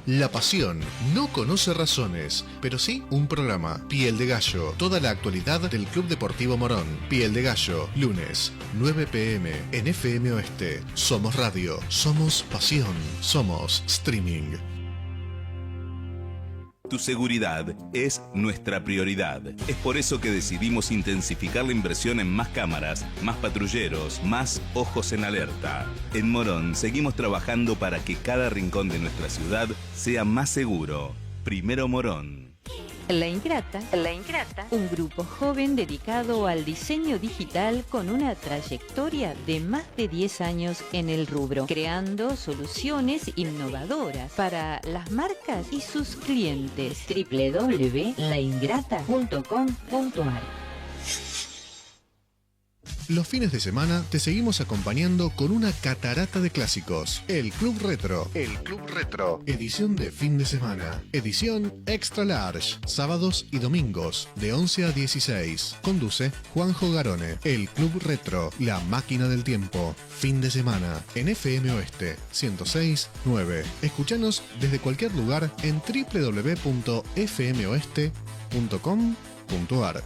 La pasión no conoce razones, pero sí un programa. Piel de Gallo, toda la actualidad del Club Deportivo Morón. Piel de Gallo, lunes, 9 p.m. en FM Oeste. Somos radio, somos pasión, somos streaming. Tu seguridad es nuestra prioridad. Es por eso que decidimos intensificar la inversión en más cámaras, más patrulleros, más ojos en alerta. En Morón seguimos trabajando para que cada rincón de nuestra ciudad sea más seguro. Primero Morón. La Ingrata, un grupo joven dedicado al diseño digital con una trayectoria de más de 10 años en el rubro, creando soluciones innovadoras para las marcas y sus clientes. www.laingrata.com.ar. Los fines de semana te seguimos acompañando con una catarata de clásicos. El Club Retro. Edición de fin de semana. Edición Extra Large. Sábados y domingos, de 11 a 16. Conduce Juanjo Garone. El Club Retro. La máquina del tiempo. Fin de semana. En FM Oeste 106.9. Escuchanos desde cualquier lugar en www.fmoeste.com.ar.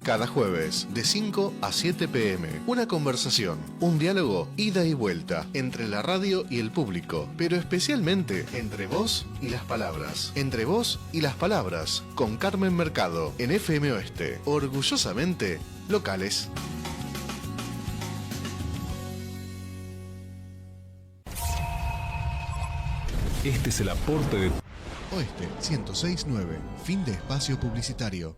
Cada jueves, de 5 a 7 p.m., una conversación, un diálogo, ida y vuelta, entre la radio y el público, pero especialmente entre vos y las palabras. Entre vos y las palabras, con Carmen Mercado, en FM Oeste, orgullosamente locales. Este es el aporte de Oeste 106.9, fin de espacio publicitario.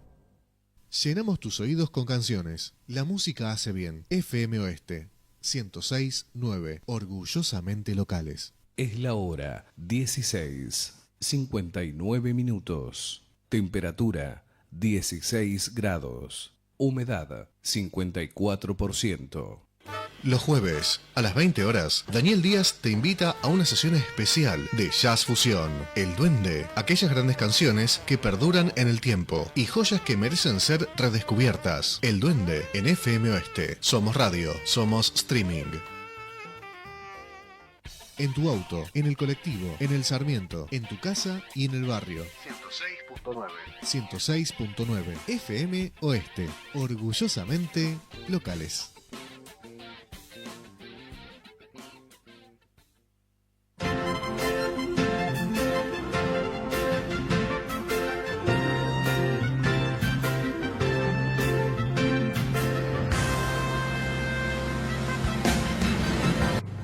Llenamos tus oídos con canciones. La música hace bien. FM Oeste 106.9, orgullosamente locales. Es la hora 16:59 minutos. Temperatura 16 grados. Humedad 54%. Los jueves, a las 20 horas, Daniel Díaz te invita a una sesión especial de Jazz Fusión. El Duende, aquellas grandes canciones que perduran en el tiempo y joyas que merecen ser redescubiertas. El Duende en FM Oeste. Somos radio, somos streaming. En tu auto, en el colectivo, en el Sarmiento, en tu casa y en el barrio. 106.9. 106.9. FM Oeste. Orgullosamente locales.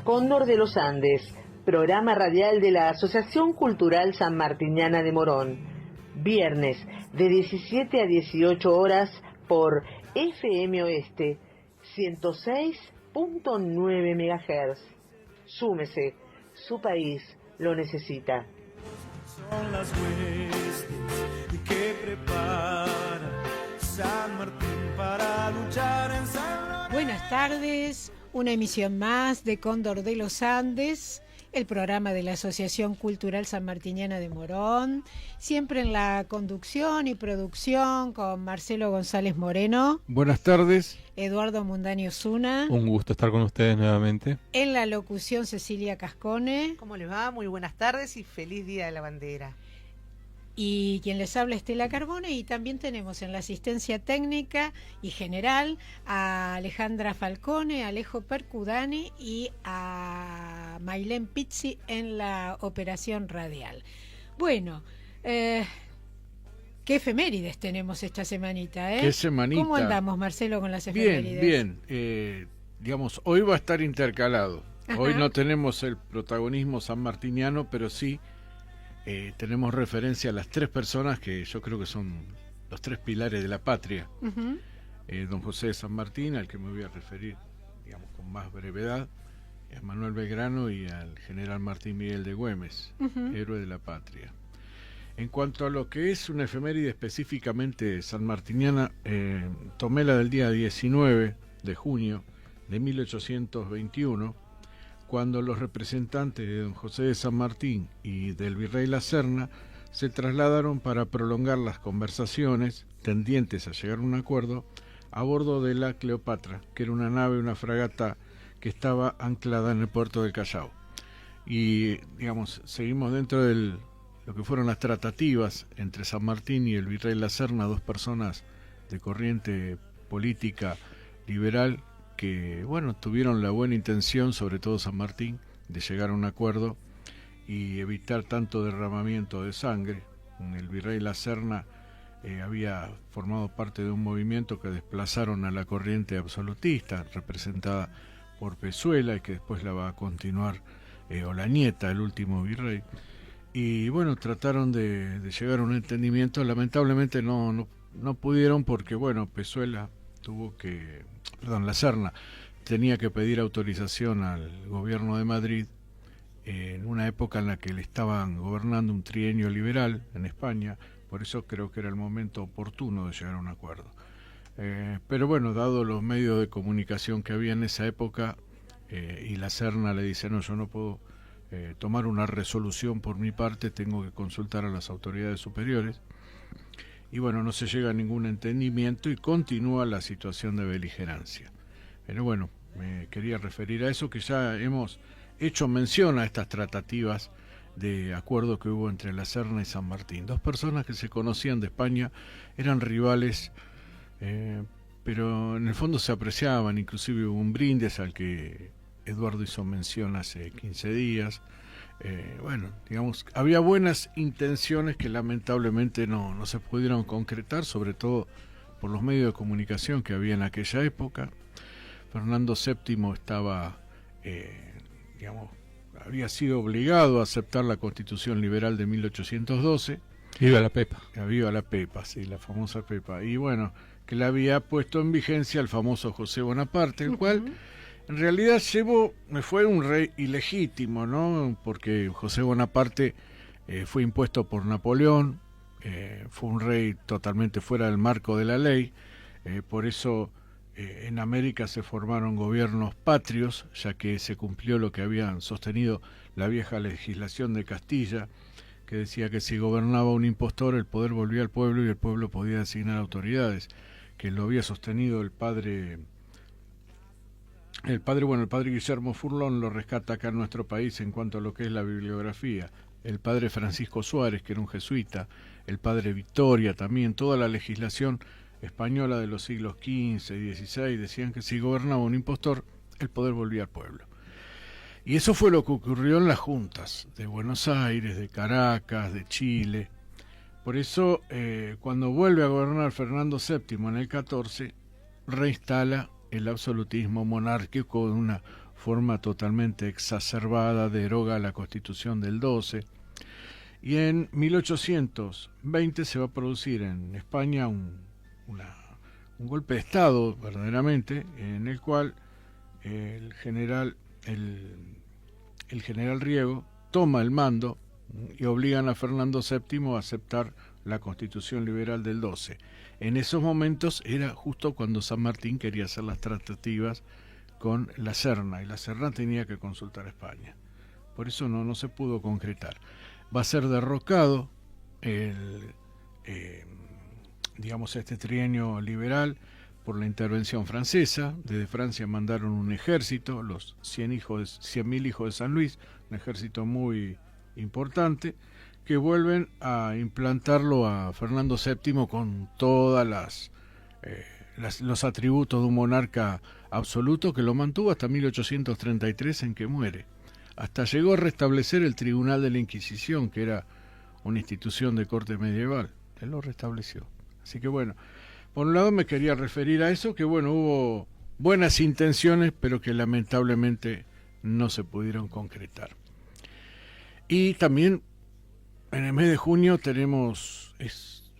Cóndor de los Andes, programa radial de la Asociación Cultural Sanmartiniana de Morón. Viernes, de 17 a 18 horas por FM Oeste, 106.9 MHz. Súmese, su país lo necesita. Son las huestes que prepara San Martín para luchar en San Lorenzo. Buenas tardes. Una emisión más de Cóndor de los Andes, el programa de la Asociación Cultural Sanmartiniana de Morón, siempre en la conducción y producción con Marcelo González Moreno. Buenas tardes. Eduardo Mundaño Zuna. Un gusto estar con ustedes nuevamente. En la locución Cecilia Cascone. ¿Cómo les va? Muy buenas tardes y feliz Día de la Bandera. Y quien les habla, Estela Carbone, y también tenemos en la asistencia técnica y general a Alejandra Falcone, a Alejo Percudani y a Mailén Pizzi en la operación radial. Bueno, qué efemérides tenemos esta semanita, ¿eh? ¿Qué semanita? ¿Cómo andamos, Marcelo, con las efemérides? Bien. Digamos, hoy va a estar intercalado. Ajá. Hoy no tenemos el protagonismo sanmartiniano, pero sí tenemos referencia a las tres personas que yo creo que son los tres pilares de la patria. Uh-huh. Don José de San Martín, al que me voy a referir, digamos, con más brevedad, a Manuel Belgrano y al general Martín Miguel de Güemes, Uh-huh. héroe de la patria. En cuanto a lo que es una efeméride específicamente sanmartiniana, tomé la del día 19 de junio de 1821, cuando los representantes de don José de San Martín y del virrey La Serna se trasladaron para prolongar las conversaciones tendientes a llegar a un acuerdo a bordo de la Cleopatra, que era una fragata que estaba anclada en el puerto del Callao. y digamos seguimos dentro de lo que fueron las tratativas entre San Martín y el virrey La Serna, dos personas de corriente política liberal que, bueno, tuvieron la buena intención, sobre todo San Martín, de llegar a un acuerdo y evitar tanto derramamiento de sangre. El virrey La Serna había formado parte de un movimiento que desplazaron a la corriente absolutista, representada por Pezuela, y que después la va a continuar Olañeta, el último virrey. Y bueno, trataron de llegar a un entendimiento. Lamentablemente no pudieron porque, bueno, La Serna tenía que pedir autorización al gobierno de Madrid en una época en la que le estaban gobernando un trienio liberal en España. Por eso creo que era el momento oportuno de llegar a un acuerdo. Pero bueno, dado los medios de comunicación que había en esa época, y La Serna le dice, no, yo no puedo tomar una resolución por mi parte, tengo que consultar a las autoridades superiores. Y bueno, no se llega a ningún entendimiento y continúa la situación de beligerancia. Pero bueno, me quería referir a eso, que ya hemos hecho mención a estas tratativas de acuerdo que hubo entre La Serna y San Martín. Dos personas que se conocían de España, eran rivales, pero en el fondo se apreciaban. Inclusive hubo un brindis al que Eduardo hizo mención hace 15 días. Bueno, digamos, había buenas intenciones que lamentablemente no se pudieron concretar, sobre todo por los medios de comunicación que había en aquella época. Fernando VII estaba, había sido obligado a aceptar la Constitución Liberal de 1812. Viva la Pepa. Viva la Pepa, sí, la famosa Pepa. Y bueno, que la había puesto en vigencia el famoso José Bonaparte, el cual en realidad fue un rey ilegítimo, ¿no? Porque José Bonaparte fue impuesto por Napoleón, fue un rey totalmente fuera del marco de la ley, por eso en América se formaron gobiernos patrios, ya que se cumplió lo que habían sostenido la vieja legislación de Castilla, que decía que si gobernaba un impostor, el poder volvía al pueblo y el pueblo podía designar autoridades, que lo había sostenido el padre Guillermo Furlón, lo rescata acá en nuestro país en cuanto a lo que es la bibliografía. El padre Francisco Suárez, que era un jesuita, el padre Victoria también, toda la legislación española de los siglos XV y XVI decían que si gobernaba un impostor, el poder volvía al pueblo. Y eso fue lo que ocurrió en las juntas de Buenos Aires, de Caracas, de Chile. Por eso, cuando vuelve a gobernar Fernando VII en el 14, reinstala el absolutismo monárquico de una forma totalmente exacerbada, deroga la Constitución del 12, y en 1820 se va a producir en España un golpe de Estado, verdaderamente, en el cual el general Riego toma el mando y obligan a Fernando VII a aceptar la Constitución Liberal del 12. En esos momentos era justo cuando San Martín quería hacer las tratativas con La Serna, y La Serna tenía que consultar a España. Por eso no se pudo concretar. Va a ser derrocado este trienio liberal por la intervención francesa. Desde Francia mandaron un ejército, los 100.000 hijos de San Luis, un ejército muy importante, que vuelven a implantarlo a Fernando VII con todas los atributos de un monarca absoluto, que lo mantuvo hasta 1833, en que muere. Hasta llegó a restablecer el Tribunal de la Inquisición, que era una institución de corte medieval. Él lo restableció. Así que bueno, por un lado me quería referir a eso, que bueno, hubo buenas intenciones, pero que lamentablemente no se pudieron concretar. Y también en el mes de junio tenemos,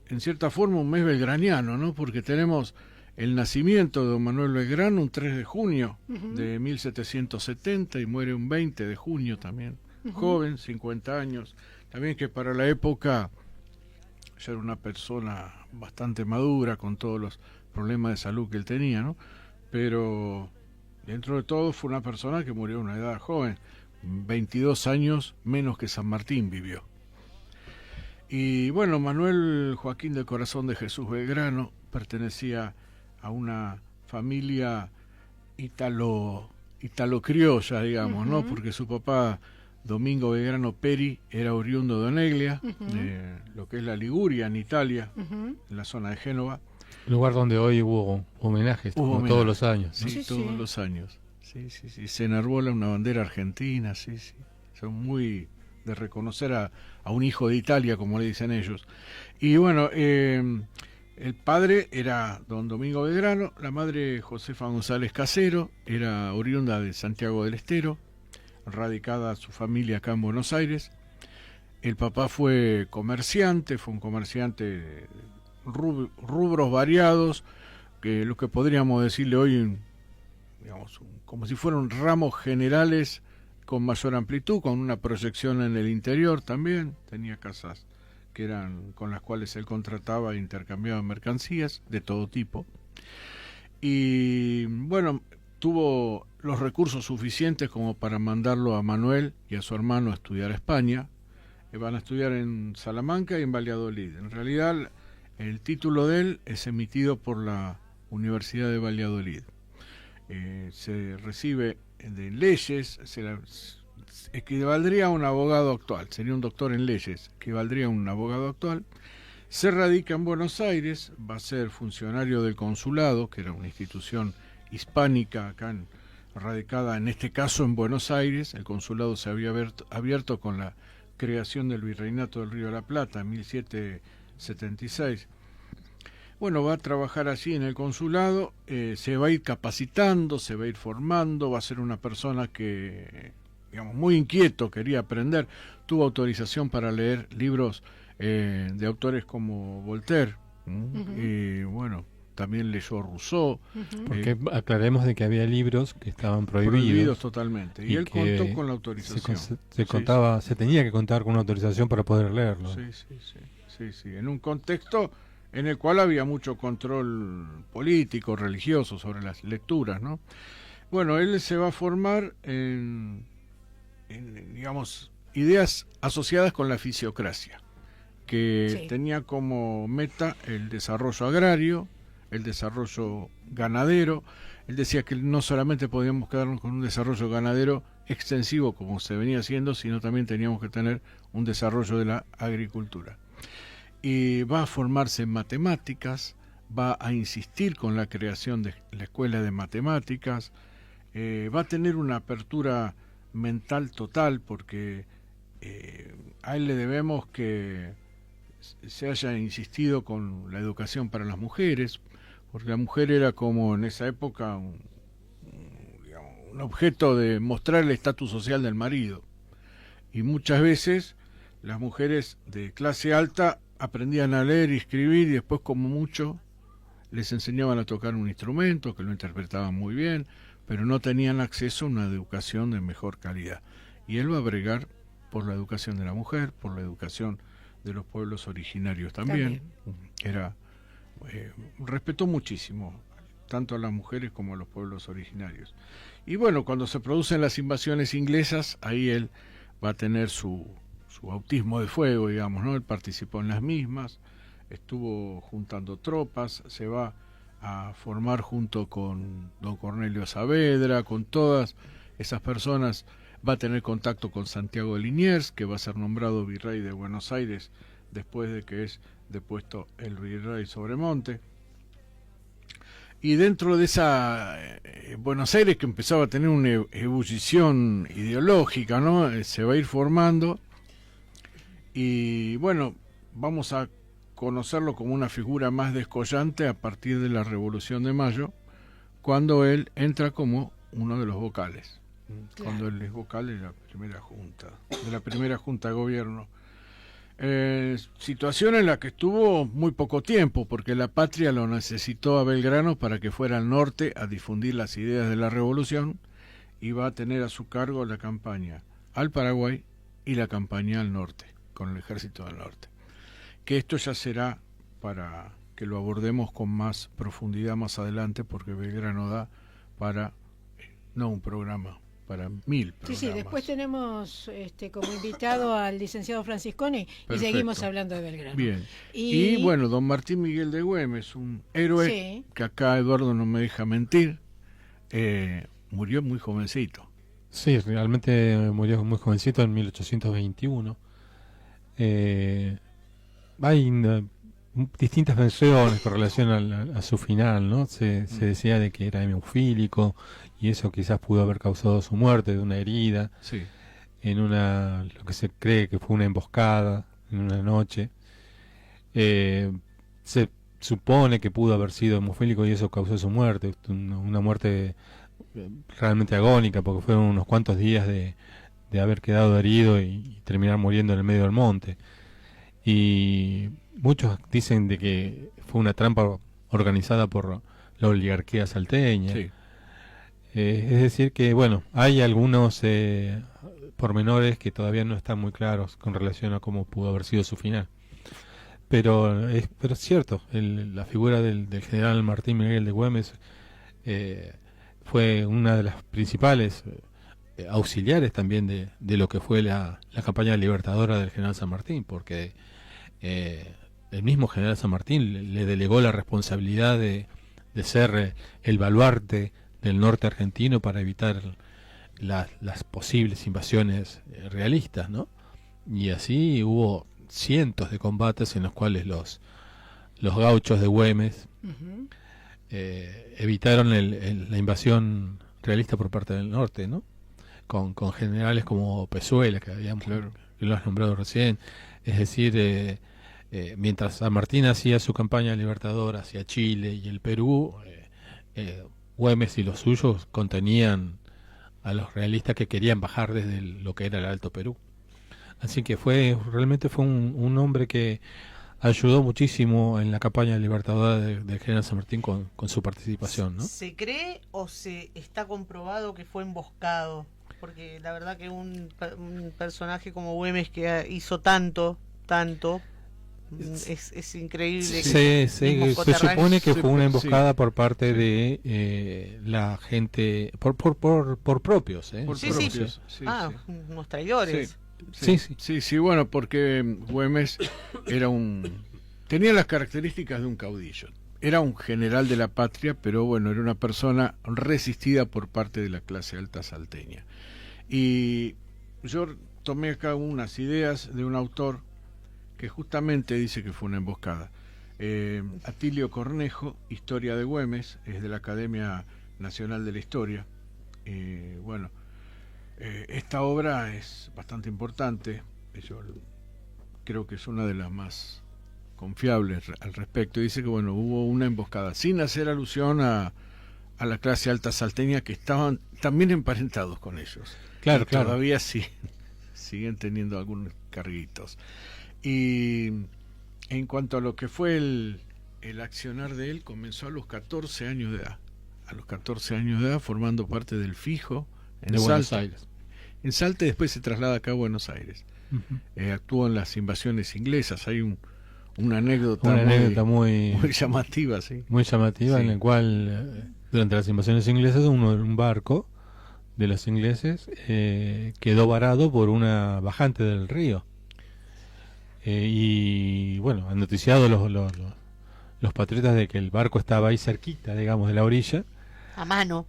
en cierta forma, un mes belgraniano, ¿no? Porque tenemos el nacimiento de don Manuel Belgrano, un 3 de junio de 1770, y muere un 20 de junio también, joven, 50 años, también que para la época ya era una persona bastante madura, con todos los problemas de salud que él tenía, ¿no? Pero dentro de todo fue una persona que murió a una edad joven, 22 años menos que San Martín vivió. Y bueno, Manuel Joaquín del Corazón de Jesús Belgrano pertenecía a una familia italo-criolla, digamos, ¿no? Porque su papá Domingo Belgrano Peri era oriundo de Oneglia, de lo que es la Liguria en Italia, en la zona de Génova. Lugar donde hoy hubo homenajes, como todos los años. Sí, todos los años. Sí. Se enarbola una bandera argentina, sí. Son muy de reconocer a un hijo de Italia, como le dicen ellos. Y bueno, el padre era don Domingo Belgrano, la madre Josefa González Casero, era oriunda de Santiago del Estero, radicada su familia acá en Buenos Aires. El papá fue un comerciante de rubros variados, que lo que podríamos decirle hoy, digamos, como si fueran ramos generales con mayor amplitud, con una proyección en el interior también. Tenía casas que eran con las cuales él contrataba e intercambiaba mercancías de todo tipo. Y bueno, tuvo los recursos suficientes como para mandarlo a Manuel y a su hermano a estudiar a España. Van a estudiar en Salamanca y en Valladolid. En realidad, el título de él es emitido por la Universidad de Valladolid. Se recibe de leyes, equivaldría a un abogado actual, sería un doctor en leyes, equivaldría a un abogado actual. Se radica en Buenos Aires, va a ser funcionario del consulado, que era una institución hispánica acá radicada en este caso en Buenos Aires. El consulado se había abierto con la creación del Virreinato del Río de la Plata en 1776. Bueno, va a trabajar allí en el consulado, se va a ir capacitando, se va a ir formando, va a ser una persona que, digamos, muy inquieto, quería aprender, tuvo autorización para leer libros de autores como Voltaire, y bueno, también leyó Rousseau. Porque aclaremos de que había libros que estaban prohibidos totalmente, y él contó con la autorización. Se tenía que contar con una autorización para poder leerlo. Sí, en un contexto en el cual había mucho control político, religioso sobre las lecturas, ¿no? Bueno, él se va a formar en digamos, ideas asociadas con la fisiocracia, que tenía como meta el desarrollo agrario, el desarrollo ganadero. Él decía que no solamente podíamos quedarnos con un desarrollo ganadero extensivo como se venía haciendo, sino también teníamos que tener un desarrollo de la agricultura. Y va a formarse en matemáticas, va a insistir con la creación de la escuela de matemáticas, va a tener una apertura mental total, porque a él le debemos que se haya insistido con la educación para las mujeres, porque la mujer era como en esa época un objeto de mostrar el estatus social del marido, y muchas veces las mujeres de clase alta aprendían a leer y escribir y después, como mucho, les enseñaban a tocar un instrumento, que lo interpretaban muy bien, pero no tenían acceso a una educación de mejor calidad. Y él va a bregar por la educación de la mujer, por la educación de los pueblos originarios también. Respetó muchísimo tanto a las mujeres como a los pueblos originarios. Y bueno, cuando se producen las invasiones inglesas, ahí él va a tener su bautismo de fuego, digamos, ¿no? Él participó en las mismas, estuvo juntando tropas, se va a formar junto con don Cornelio Saavedra, con todas esas personas. Va a tener contacto con Santiago de Liniers, que va a ser nombrado virrey de Buenos Aires después de que es depuesto el virrey Sobremonte. Y dentro de esa Buenos Aires, que empezaba a tener una ebullición ideológica, ¿no? Se va a ir formando. Y bueno, vamos a conocerlo como una figura más descollante a partir de la Revolución de Mayo, cuando él entra como uno de los vocales, cuando él es vocal de la primera junta de gobierno. Situación en la que estuvo muy poco tiempo, porque la patria lo necesitó a Belgrano para que fuera al norte a difundir las ideas de la revolución, y va a tener a su cargo la campaña al Paraguay y la campaña al norte, con el ejército del norte. Que esto ya será para que lo abordemos con más profundidad más adelante, porque Belgrano da para, no un programa, para 1000 programas. Sí, después tenemos como invitado al licenciado Franciscone. Perfecto. Y seguimos hablando de Belgrano. Bien. Y bueno, don Martín Miguel de Güemes, un héroe que acá Eduardo no me deja mentir, murió muy jovencito, Sí, realmente murió muy jovencito en 1821. Hay distintas versiones con relación a su final, ¿no? Se decía de que era hemofílico y eso quizás pudo haber causado su muerte de una herida en lo que se cree que fue una emboscada en una noche. Se supone que pudo haber sido hemofílico y eso causó su muerte, una muerte realmente agónica, porque fueron unos cuantos días de haber quedado herido y terminar muriendo en el medio del monte. Y muchos dicen de que fue una trampa organizada por la oligarquía salteña. Es decir que, bueno, hay algunos pormenores que todavía no están muy claros con relación a cómo pudo haber sido su final. Pero es cierto, la figura del general Martín Miguel de Güemes fue una de las principales auxiliares también de lo que fue la campaña libertadora del general San Martín, porque el mismo general San Martín le delegó la responsabilidad de ser el baluarte del norte argentino para evitar las posibles invasiones realistas, ¿no? Y así hubo cientos de combates en los cuales los gauchos de Güemes evitaron la invasión realista por parte del norte, ¿no? Con generales como Pezuela, que lo has nombrado recién. Es decir, mientras San Martín hacía su campaña libertadora hacia Chile y el Perú, Güemes y los suyos contenían a los realistas que querían bajar desde lo que era el Alto Perú. Así que realmente fue un hombre que ayudó muchísimo en la campaña libertadora del general San Martín con su participación, ¿no? ¿Se cree o se está comprobado que fue emboscado? Porque la verdad que un personaje como Güemes que hizo tanto, es increíble. Se supone que fue una emboscada por parte de la gente, por propios, Por propios. Unos traidores. Sí, bueno, porque Güemes tenía las características de un caudillo. Era un general de la patria, pero bueno, era una persona resistida por parte de la clase alta salteña. Y yo tomé acá unas ideas de un autor que justamente dice que fue una emboscada. Atilio Cornejo, Historia de Güemes, es de la Academia Nacional de la Historia. Esta obra es bastante importante, yo creo que es una de las más confiables al respecto. Dice que hubo una emboscada, sin hacer alusión a la clase alta salteña, que estaban también emparentados con ellos. Claro. Todavía siguen teniendo algunos carguitos. Y en cuanto a lo que fue el accionar de él, comenzó a los 14 años de edad. A los 14 años de edad, formando parte del Fijo en Buenos Aires. En Salta, y después se traslada acá a Buenos Aires. Actuó en las invasiones inglesas. Hay una anécdota muy llamativa, sí. Muy llamativa, en la cual durante las invasiones inglesas un barco de los ingleses quedó varado por una bajante del río. Y bueno, han noticiado los patriotas de que el barco estaba ahí cerquita, digamos, de la orilla. A mano.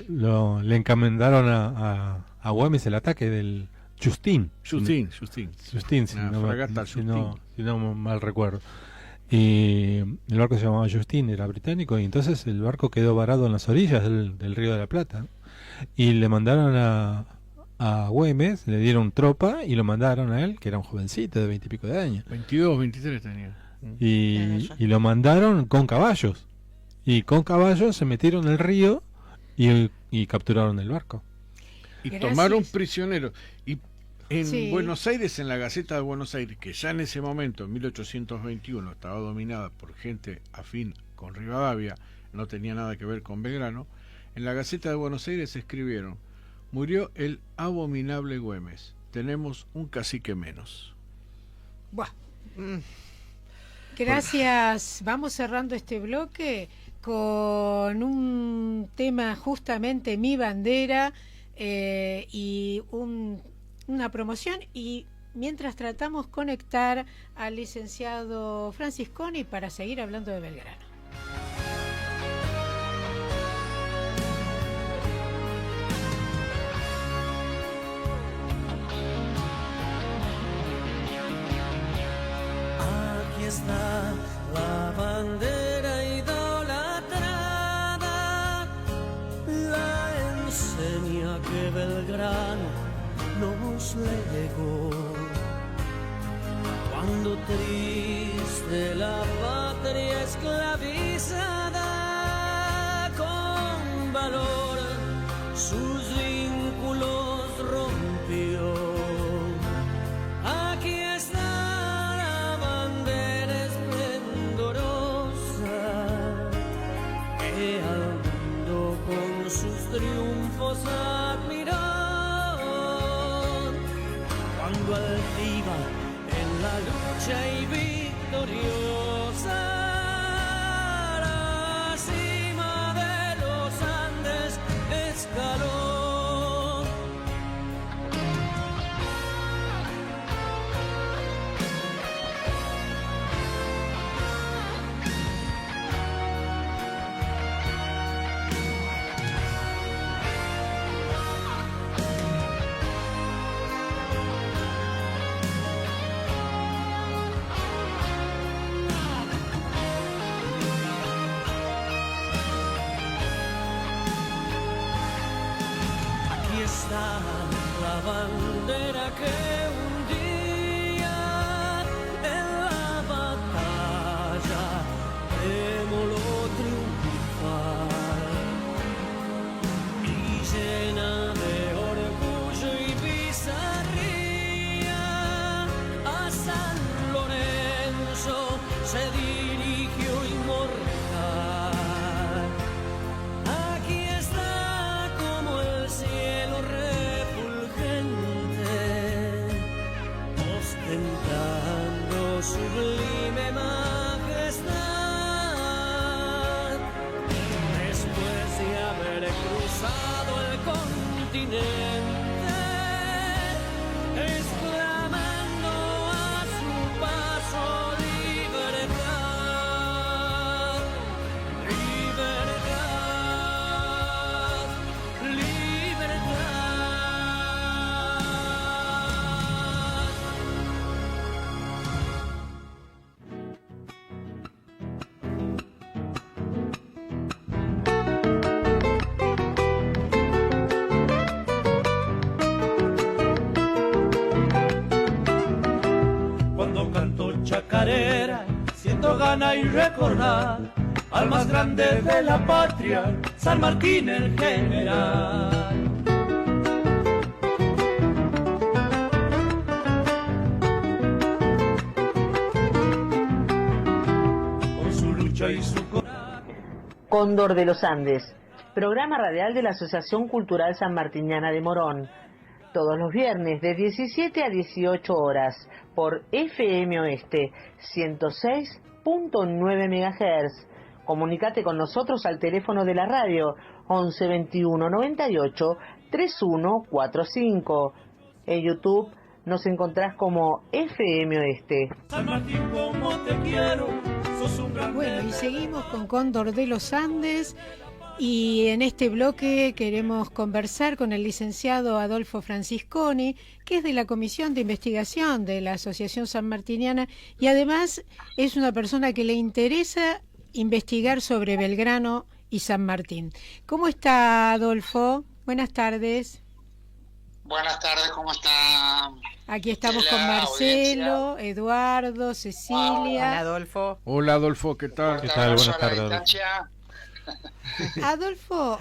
Le encomendaron a Güemes el ataque del Justín. Justín, si no mal recuerdo. Y el barco se llamaba Justín, era británico, y entonces el barco quedó varado en las orillas del Río de la Plata. Y le mandaron a Güemes, le dieron tropa y lo mandaron a él, que era un jovencito de 20 y pico de años. 22, 23 tenía. Y lo mandaron con caballos. Y con caballos se metieron en el río y capturaron el barco. Y tomaron prisioneros. Y en Buenos Aires, en la Gaceta de Buenos Aires, que ya en ese momento, en 1821, estaba dominada por gente afín con Rivadavia, no tenía nada que ver con Belgrano, en la Gaceta de Buenos Aires escribieron: murió el abominable Güemes, tenemos un cacique menos. Buah. Gracias. Vamos cerrando este bloque con un tema, justamente Mi Bandera, y una promoción, y mientras tratamos conectar al licenciado Francisconi para seguir hablando de Belgrano. bandera idolatrada, la enseña que Belgrano nos legó. Cuando triste la patria esclavizada, con valor sus vínculos rompió. Aquí está la bandera esplendorosa que al mundo con sus triunfos admiró. Cuando altiva en la lucha y victoriosa, la cima de los Andes escaló. Está la bandera que un día en la batalla demoló triunfar, y llena de orgullo y bizarría a San Lorenzo se dirigió inmortal. Aquí está como el cielo refulgente, ostentando sublime majestad, después de haber cruzado el continente, exclamando a su paso libertad, libertad, libertad. Cuando canto chacarera, siento gana y recordar al más grande de la patria, San Martín el general. Con su lucha y su coraje. Cóndor de los Andes, programa radial de la Asociación Cultural Sanmartiniana de Morón. Todos los viernes de 17 a 18 horas por FM Oeste 106.9 MHz. Comunicate con nosotros al teléfono de la radio 11 21 98 3145. En YouTube nos encontrás como FM Oeste. San Martín, como te quiero, sos un gran. Bueno, y seguimos con Cóndor de los Andes. Y en este bloque queremos conversar con el licenciado Adolfo Francisconi, que es de la Comisión de Investigación de la Asociación Sanmartiniana y además es una persona que le interesa investigar sobre Belgrano y San Martín. ¿Cómo está, Adolfo? Buenas tardes. Buenas tardes, ¿cómo está? Aquí estamos con Marcelo, audiencia. Eduardo, Cecilia. Hola, Adolfo. Hola, Adolfo, ¿qué tal? ¿Qué tal? Buenas tardes, Adolfo. Adolfo,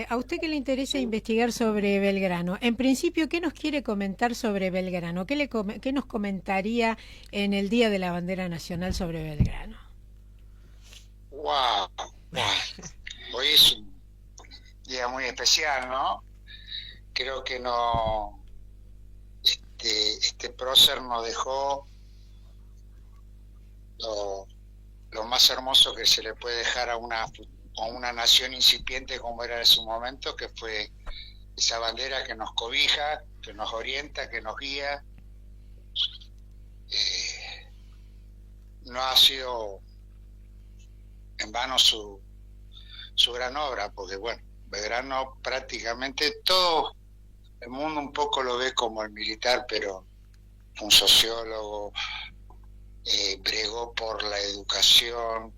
a usted que le interesa investigar sobre Belgrano, en principio, ¿qué nos quiere comentar sobre Belgrano? ¿Qué nos comentaría en el Día de la Bandera Nacional sobre Belgrano? Wow. Hoy es un día muy especial, ¿no? Creo que este prócer nos dejó lo más hermoso que se le puede dejar a una nación incipiente como era en su momento, que fue esa bandera que nos cobija, que nos orienta, que nos guía. No ha sido en vano su gran obra, porque bueno, Belgrano prácticamente todo el mundo un poco lo ve como el militar, pero un sociólogo, bregó por la educación,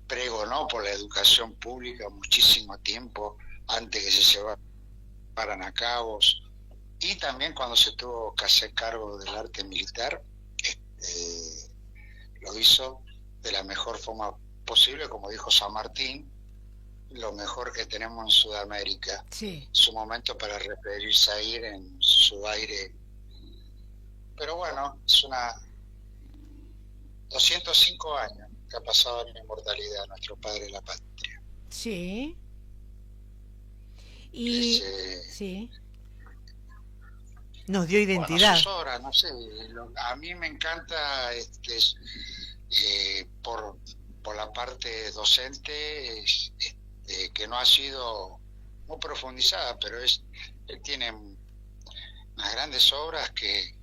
pregonó por la educación pública muchísimo tiempo antes que se llevaran a cabo, y también cuando se tuvo que hacer cargo del arte militar, lo hizo de la mejor forma posible, como dijo San Martín, lo mejor que tenemos en Sudamérica. Sí. Su momento para referirse a ir en su aire. Pero bueno, es 205 años que ha pasado en la inmortalidad nuestro padre de la patria. Sí. Y sí. Nos dio identidad. Bueno, sus obras, no sé, a mí me encanta por la parte docente, que no ha sido muy profundizada, pero él tiene unas grandes obras que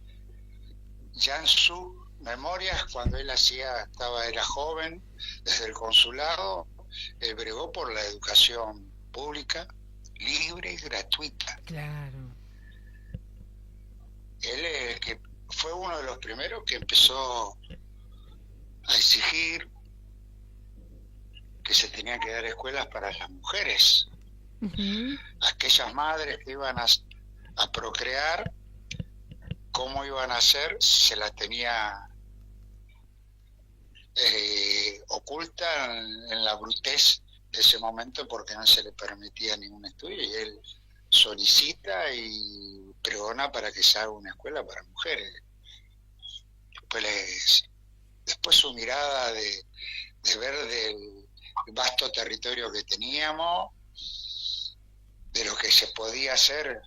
ya en sus memorias, cuando él era joven, desde el consulado, él bregó por la educación pública, libre y gratuita. Claro. Él que fue uno de los primeros que empezó a exigir que se tenían que dar escuelas para las mujeres. Uh-huh. Aquellas madres que iban a procrear, ¿cómo iban a hacer? Se las tenía oculta en la brutez de ese momento, porque no se le permitía ningún estudio, y él solicita y pregona para que se haga una escuela para mujeres. Después su mirada de ver del vasto territorio que teníamos, de lo que se podía hacer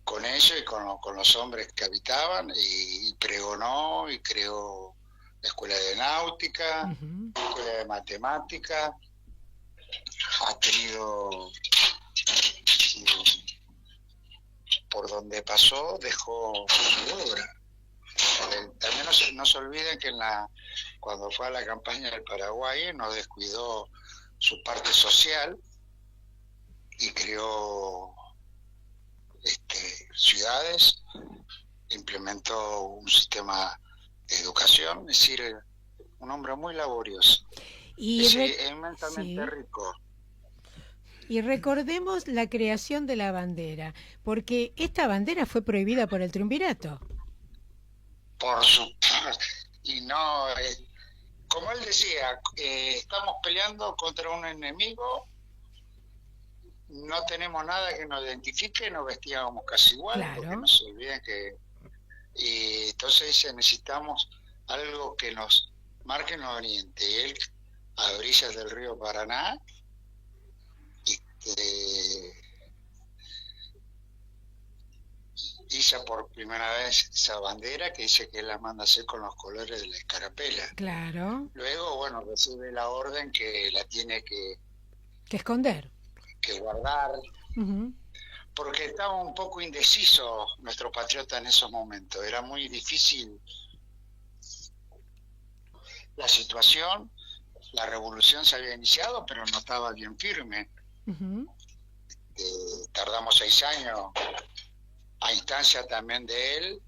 con ellos y con los hombres que habitaban, y pregonó y creó la escuela de náutica, Uh-huh. la escuela de matemática. Ha tenido, por donde pasó, dejó su obra. También no se olviden que cuando fue a la campaña del Paraguay no descuidó su parte social y creó ciudades, implementó un sistema de educación, es decir, un hombre muy laborioso. Y inmensamente rico. Y recordemos la creación de la bandera, porque esta bandera fue prohibida por el triunvirato. Por supuesto. Y no, como él decía, estamos peleando contra un enemigo, no tenemos nada que nos identifique, nos vestíamos casi igual, claro. Porque no se olviden que... Y entonces dice, necesitamos algo que nos marque en oriente. Y él, a orillas del río Paraná, hizo por primera vez esa bandera, que dice que él la manda hacer con los colores de la escarapela. Claro. Luego, bueno, recibe la orden que la tiene que esconder, que guardar. Uh-huh. Porque estaba un poco indeciso nuestro patriota en esos momentos. Era muy difícil la situación, la revolución se había iniciado, pero no estaba bien firme. Uh-huh. Tardamos 6 años, a instancia también de él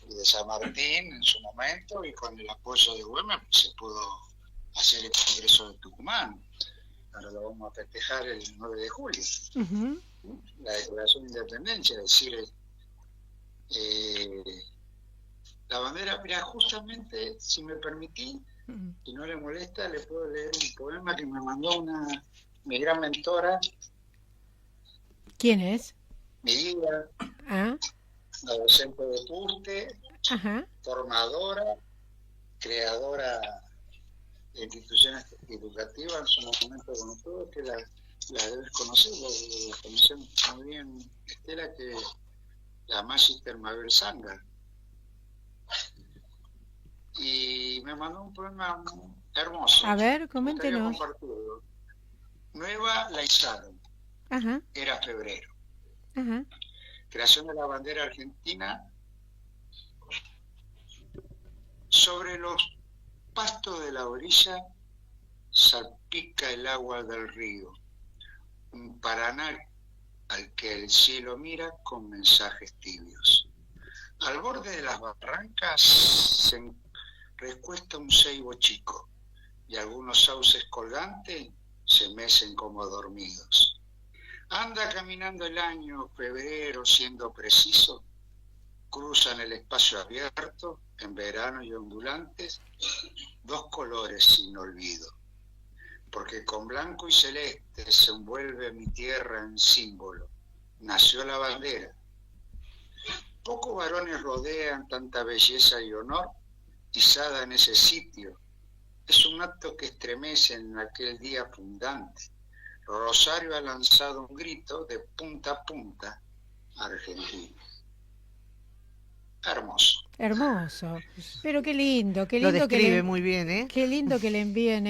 y de San Martín en su momento, y con el apoyo de Güemes se pudo hacer el Congreso de Tucumán. Ahora lo vamos a festejar el 9 de julio. Uh-huh. La Declaración de Independencia, es decir, la bandera, mira, justamente, si me permití, si no le molesta, le puedo leer un poema que me mandó mi gran mentora. ¿Quién es? Mi guía, la docente de Purte, Ajá. formadora, creadora de instituciones educativas en su momento con todo, que la debes conocer, la conocemos muy bien, Estela, que la Magister Mabel Sanga. Y me mandó un poema hermoso. A ver, coméntenos. Nueva la izaron. Ajá. Era febrero. Ajá. Creación de la bandera argentina. Sobre los pastos de la orilla salpica el agua del río. Un Paraná al que el cielo mira con mensajes tibios. Al borde de las barrancas recuesta un ceibo chico, y algunos sauces colgantes se mecen como dormidos. Anda caminando el año, febrero, siendo preciso, cruzan el espacio abierto, en verano y ondulantes, dos colores sin olvido, porque con blanco y celeste se envuelve mi tierra en símbolo. Nació la bandera. Pocos varones rodean tanta belleza y honor, izada en ese sitio. Es un acto que estremece en aquel día fundante. Rosario ha lanzado un grito de punta a punta, Argentina. Hermoso. Hermoso. Pero qué lindo, qué Lo lindo que describe le, muy bien, ¿eh? qué lindo que le envíen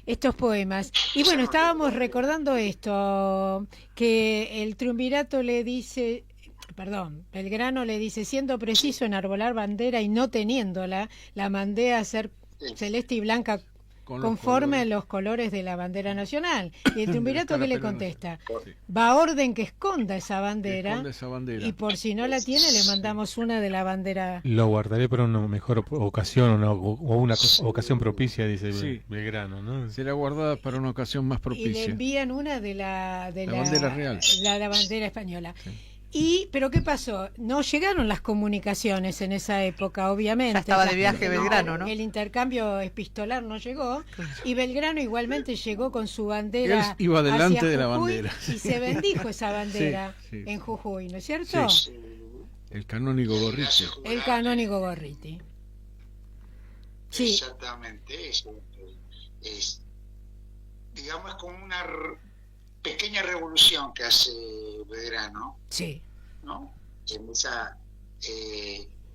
estos poemas. Y bueno, estábamos recordando esto, que el triunvirato le dice, Belgrano le dice, siendo preciso enarbolar bandera y no teniéndola, la mandé a ser celeste y blanca conforme a los colores de la bandera nacional. Y el triunvirato que le contesta, va a orden que esconda esa bandera, y por si no la tiene le mandamos una de la bandera. Lo guardaré para una mejor ocasión o una ocasión propicia, dice Belgrano, ¿no? Será guardada para una ocasión más propicia. Y le envían una de la bandera real, la bandera española. Sí. Pero ¿qué pasó? No llegaron las comunicaciones en esa época, obviamente. Ya estaba de viaje Belgrano, ¿no? El intercambio epistolar no llegó, y Belgrano igualmente llegó con su bandera. Él iba delante hacia de la Jujuy, bandera. y se bendijo esa bandera en Jujuy, ¿no es cierto? Sí. El canónigo Gorriti. El canónigo Gorriti. Sí. Exactamente, eso es, digamos, como una pequeña revolución que hace Belgrano, sí, ¿no? En esa,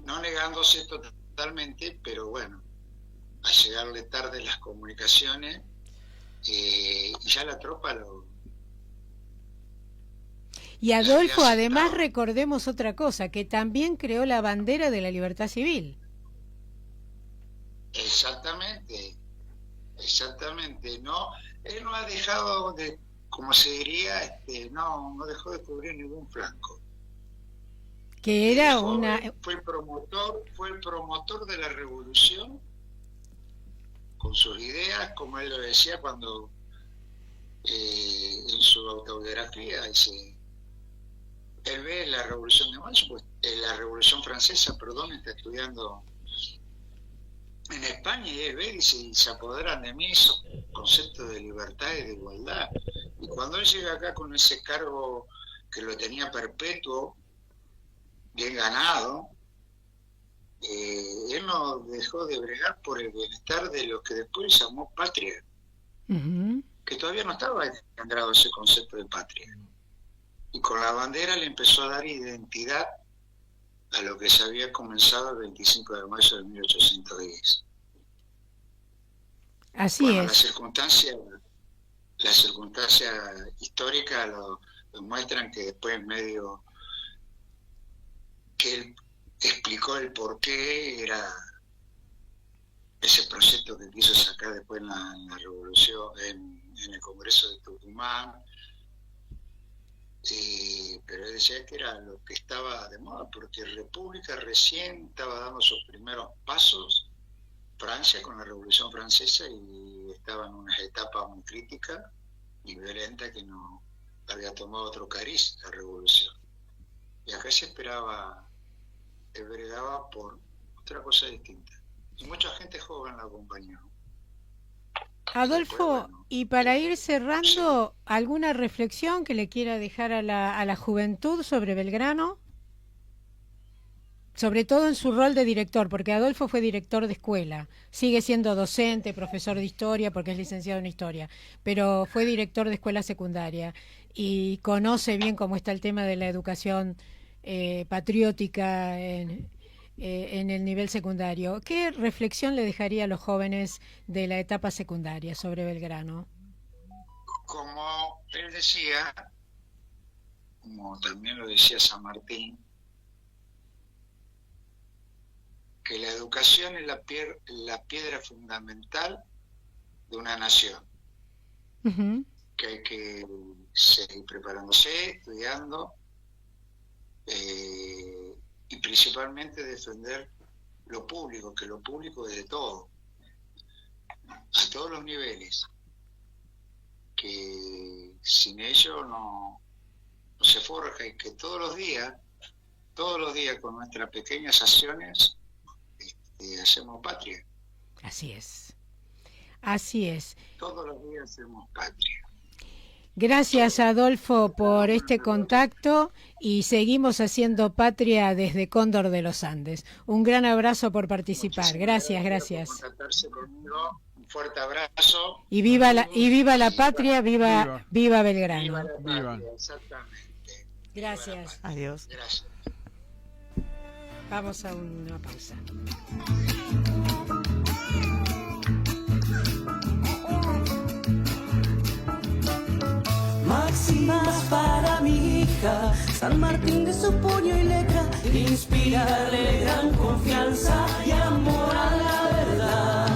no negándose totalmente, pero bueno, a llegarle tarde las comunicaciones, y ya la tropa lo... Y Adolfo, además, recordemos otra cosa, que también creó la bandera de la libertad civil. Exactamente, no, él no ha dejado de, como se diría, no dejó de cubrir ningún flanco. Que era fue el promotor de la revolución, con sus ideas, como él lo decía cuando en su autobiografía dice, él ve la revolución de mayo, pues, la revolución francesa, está estudiando en España, y él ve, dice, y se apoderan de mí esos conceptos de libertad y de igualdad. Y cuando él llega acá con ese cargo que lo tenía perpetuo, bien ganado, él no dejó de bregar por el bienestar de lo que después llamó patria, que todavía no estaba engendrado ese concepto de patria. Y con la bandera le empezó a dar identidad a lo que se había comenzado el 25 de mayo de 1810. Así es. Las circunstancias históricas lo muestran, que después medio que él explicó el por qué era ese proyecto que quiso sacar después en la revolución, en el Congreso de Tucumán, pero él decía que era lo que estaba de moda, porque República recién estaba dando sus primeros pasos, Francia con la Revolución Francesa, y estaba en unas etapas muy críticas y violentas, que no había tomado otro cariz la revolución. Y acá se esperaba, se bregaba por otra cosa distinta. Y mucha gente joven la acompañó. Adolfo, y para ir cerrando, ¿alguna reflexión que le quiera dejar a la juventud sobre Belgrano? Sobre todo en su rol de director, porque Adolfo fue director de escuela, sigue siendo docente, profesor de historia, porque es licenciado en historia, pero fue director de escuela secundaria y conoce bien cómo está el tema de la educación patriótica en el nivel secundario. ¿Qué reflexión le dejaría a los jóvenes de la etapa secundaria sobre Belgrano? Como él decía, como también lo decía San Martín, que la educación es la piedra fundamental de una nación, que hay que seguir preparándose, estudiando, y principalmente defender lo público, que lo público es de todo, a todos los niveles, que sin ello no se forja, y que todos los días con nuestras pequeñas acciones hacemos patria. Así es. Así es. Todos los días hacemos patria. Gracias, Adolfo, por este contacto y seguimos haciendo patria desde Cóndor de los Andes. Un gran abrazo por participar. Gracias. Por contactarse conmigo. Un fuerte abrazo. Y viva la patria, viva Belgrano. Viva la patria, exactamente. Gracias. Adiós. Gracias. Vamos a una pausa. Máximas para mi hija, San Martín de su puño y letra, inspirarle gran confianza y amor a la verdad.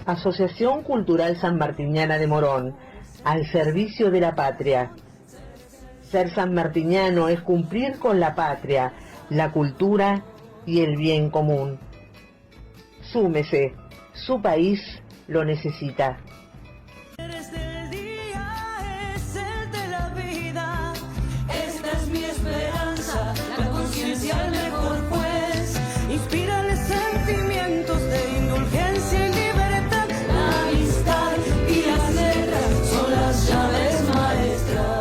Asociación Cultural Sanmartiniana de Morón, al servicio de la patria. Ser sanmartiniano es cumplir con la patria, la cultura y el bien común. Súmese, su país lo necesita. Eres del día, es el de la vida. Esta es mi esperanza, la conciencia el mejor juez. Inspírale sentimientos de indulgencia y libertad. La amistad y las letras son las llaves maestras.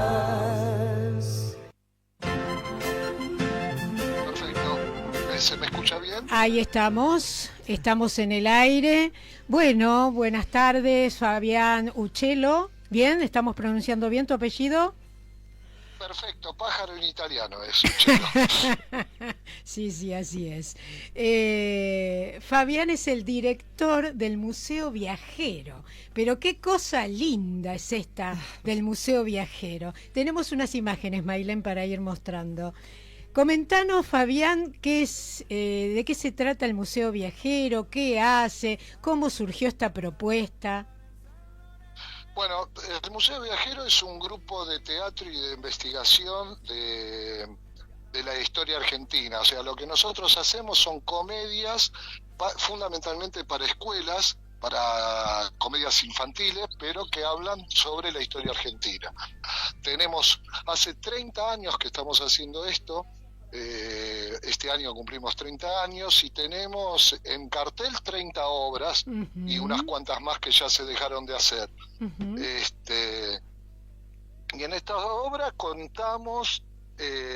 Perfecto. ¿Se me escucha bien? Ahí estamos en el aire. Bueno, buenas tardes, Fabián Uccello. Bien, ¿estamos pronunciando bien tu apellido? Perfecto, pájaro en italiano es Uccello. Sí, así es. Fabián es el director del Museo Viajero, pero qué cosa linda es esta del Museo Viajero. Tenemos unas imágenes, Maylén, para ir mostrando. Comentanos, Fabián, de qué se trata el Museo Viajero, qué hace, cómo surgió esta propuesta. Bueno, el Museo Viajero es un grupo de teatro y de investigación de la historia argentina. O sea, lo que nosotros hacemos son comedias fundamentalmente para escuelas, para comedias infantiles, pero que hablan sobre la historia argentina. Hace 30 años que estamos haciendo esto. Este año cumplimos 30 años y tenemos en cartel 30 obras y unas cuantas más que ya se dejaron de hacer. Y en estas obras contamos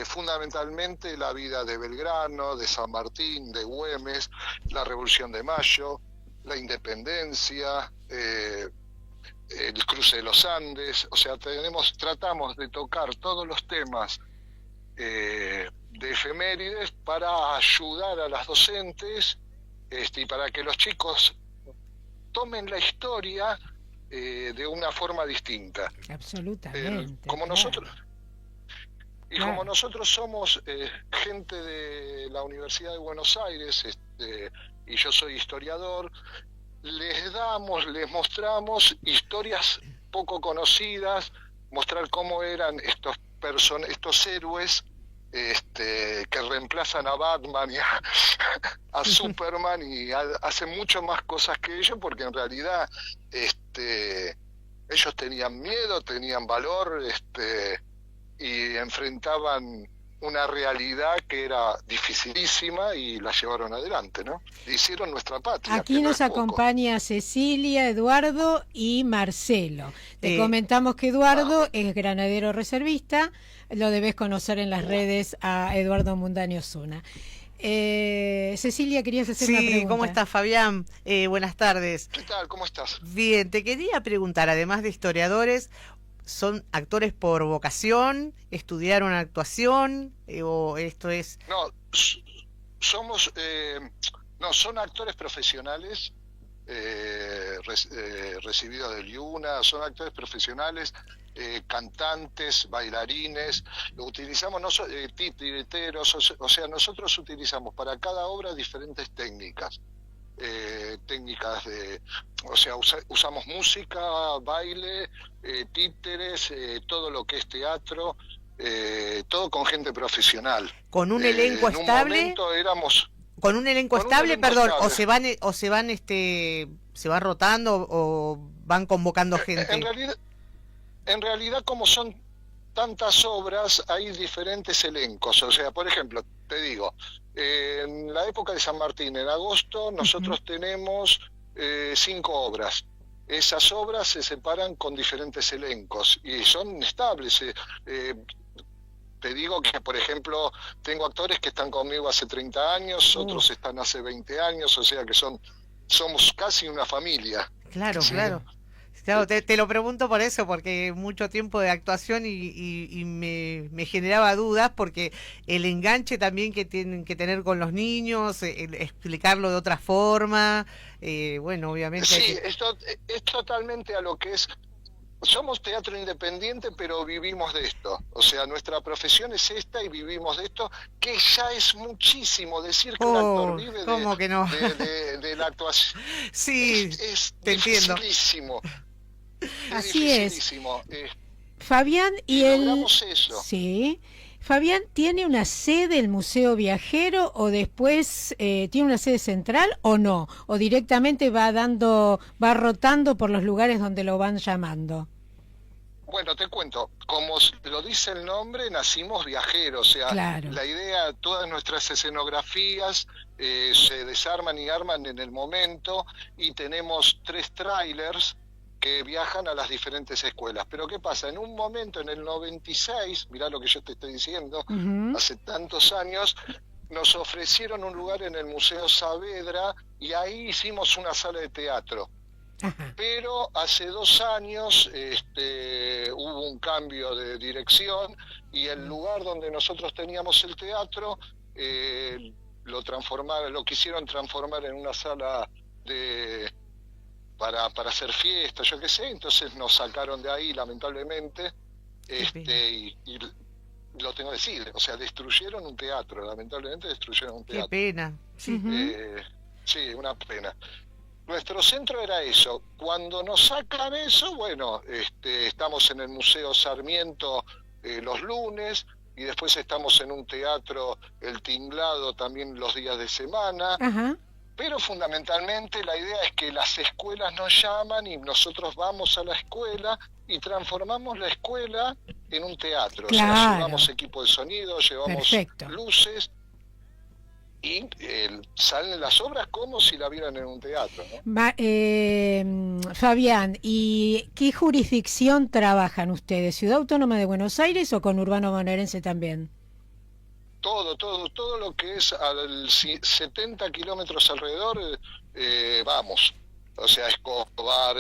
fundamentalmente la vida de Belgrano, de San Martín, de Güemes, la Revolución de Mayo, la Independencia, el cruce de los Andes. O sea, tratamos de tocar todos los temas de efemérides para ayudar a las docentes y para que los chicos tomen la historia de una forma distinta. Absolutamente. Como nosotros somos gente de la Universidad de Buenos Aires, y yo soy historiador, les mostramos historias poco conocidas, mostrar cómo eran estos héroes que reemplazan a Batman y a Superman y hacen mucho más cosas que ellos, porque en realidad ellos tenían miedo, tenían valor, y enfrentaban una realidad que era dificilísima y la llevaron adelante, ¿no? Hicieron nuestra patria. Aquí nos acompaña Cecilia, Eduardo y Marcelo. Te comentamos que Eduardo es granadero reservista, lo debes conocer en las redes a Eduardo Mundani Osuna. Cecilia, querías hacer una pregunta. ¿Cómo estás, Fabián? Buenas tardes. ¿Qué tal? ¿Cómo estás? Bien, te quería preguntar, además de historiadores, ¿son actores por vocación? ¿Estudiaron actuación? ¿O esto es...? No, son actores profesionales, recibidos del IUNA, son actores profesionales, cantantes, bailarines, lo utilizamos, titiriteros, o sea, nosotros utilizamos para cada obra diferentes técnicas. técnicas o sea, usamos música, baile, títeres, todo lo que es teatro, todo con gente profesional. ¿Con un elenco en estable? Un momento éramos... ¿Con un elenco estable, perdón? ¿O se van se va rotando o van convocando gente? En realidad, como son tantas obras, hay diferentes elencos. O sea, por ejemplo, te digo, en la época de San Martín, en agosto, nosotros tenemos 5 obras. Esas obras se separan con diferentes elencos y son estables. Te digo que, por ejemplo, tengo actores que están conmigo hace 30 años, otros están hace 20 años, o sea que somos casi una familia. Claro, Sí. claro. Claro, te lo pregunto por eso, porque mucho tiempo de actuación y me generaba dudas, porque el enganche también que tienen que tener con los niños, explicarlo de otra forma, bueno, obviamente... Sí, esto es totalmente a lo que es... Somos teatro independiente, pero vivimos de esto. O sea, nuestra profesión es esta y vivimos de esto, que ya es muchísimo. Decir que un actor vive ¿cómo que no? de la actuación sí, es te entiendo. dificilísimo. Así es. Dificilísimo. Fabián, y logramos eso. Sí. Fabián, ¿tiene una sede el Museo Viajero o después tiene una sede central o no? ¿O directamente va rotando por los lugares donde lo van llamando? Bueno, te cuento, como lo dice el nombre, nacimos viajeros, o sea, Claro. La idea, todas nuestras escenografías se desarman y arman en el momento, y tenemos 3 trailers que viajan a las diferentes escuelas. Pero ¿qué pasa? En un momento, en el 96, mirá lo que yo te estoy diciendo, hace tantos años, nos ofrecieron un lugar en el Museo Saavedra y ahí hicimos una sala de teatro. Pero hace 2 años hubo un cambio de dirección y el lugar donde nosotros teníamos el teatro lo quisieron transformar en una sala para hacer fiestas, yo qué sé, entonces nos sacaron de ahí, lamentablemente, y lo tengo que decir, o sea, destruyeron un teatro, lamentablemente destruyeron un teatro. Qué pena. Sí. Sí, una pena. Nuestro centro era eso. Cuando nos sacan eso, bueno, estamos en el Museo Sarmiento los lunes, y después estamos en un teatro, El Tinglado, también los días de semana. Ajá. Pero fundamentalmente la idea es que las escuelas nos llaman y nosotros vamos a la escuela y transformamos la escuela en un teatro. Claro. O sea, llevamos equipo de sonido, llevamos Perfecto. luces y salen las obras como si la vieran en un teatro, ¿no? Fabián, ¿y qué jurisdicción trabajan ustedes? ¿Ciudad Autónoma de Buenos Aires o con Urbano Bonaerense también? Todo lo que es al 70 kilómetros alrededor, vamos. O sea, Escobar,